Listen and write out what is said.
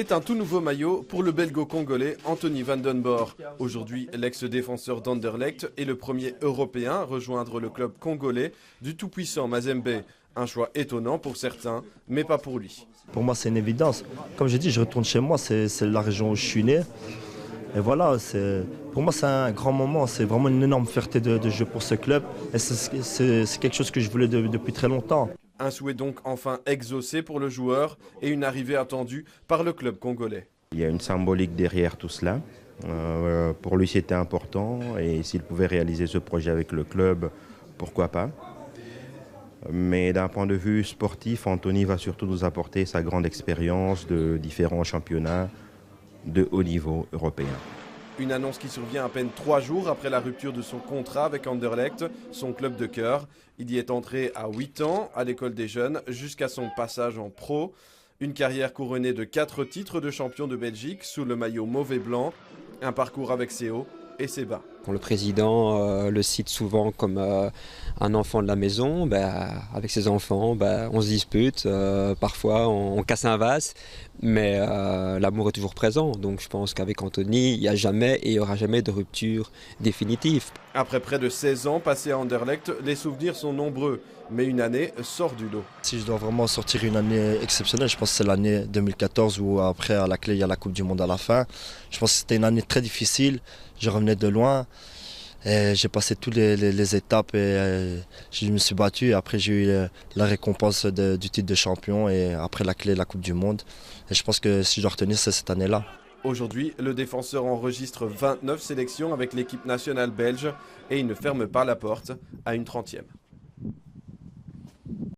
C'est un tout nouveau maillot pour le belgo-congolais Anthony Van Den Borre. Aujourd'hui, l'ex-défenseur d'Anderlecht est le premier Européen à rejoindre le club congolais du tout-puissant Mazembe. Un choix étonnant pour certains, mais pas pour lui. Pour moi, c'est une évidence. Comme je dis, je retourne chez moi, c'est la région où je suis né. Et voilà, pour moi, c'est un grand moment. C'est vraiment une énorme fierté de jouer pour ce club. Et c'est quelque chose que je voulais depuis très longtemps. Un souhait donc enfin exaucé pour le joueur et une arrivée attendue par le club congolais. Il y a une symbolique derrière tout cela. Pour lui, c'était important et s'il pouvait réaliser ce projet avec le club, pourquoi pas. Mais d'un point de vue sportif, Anthony va surtout nous apporter sa grande expérience de différents championnats de haut niveau européen. Une annonce qui survient à peine 3 jours après la rupture de son contrat avec Anderlecht, son club de cœur. Il y est entré à 8 ans à l'école des jeunes jusqu'à son passage en pro. Une carrière couronnée de 4 titres de champion de Belgique sous le maillot mauve et blanc. Un parcours avec ses hauts et ses bas. Quand le président le cite souvent comme un enfant de la maison, avec ses enfants, on se dispute, parfois on casse un vase, mais l'amour est toujours présent. Donc je pense qu'avec Anthony, il n'y a jamais et il n'y aura jamais de rupture définitive. Après près de 16 ans passés à Anderlecht, les souvenirs sont nombreux, mais une année sort du lot. Si je dois vraiment sortir une année exceptionnelle, je pense que c'est l'année 2014 où après à la clé il y a la Coupe du Monde à la fin. Je pense que c'était une année très difficile, je revenais de loin. J'ai passé toutes les étapes et je me suis battu. Et après, j'ai eu la récompense du titre de champion et après la clé de la Coupe du Monde. Et je pense que si je dois retenir, c'est cette année-là. Aujourd'hui, le défenseur enregistre 29 sélections avec l'équipe nationale belge et il ne ferme pas la porte à une 30e.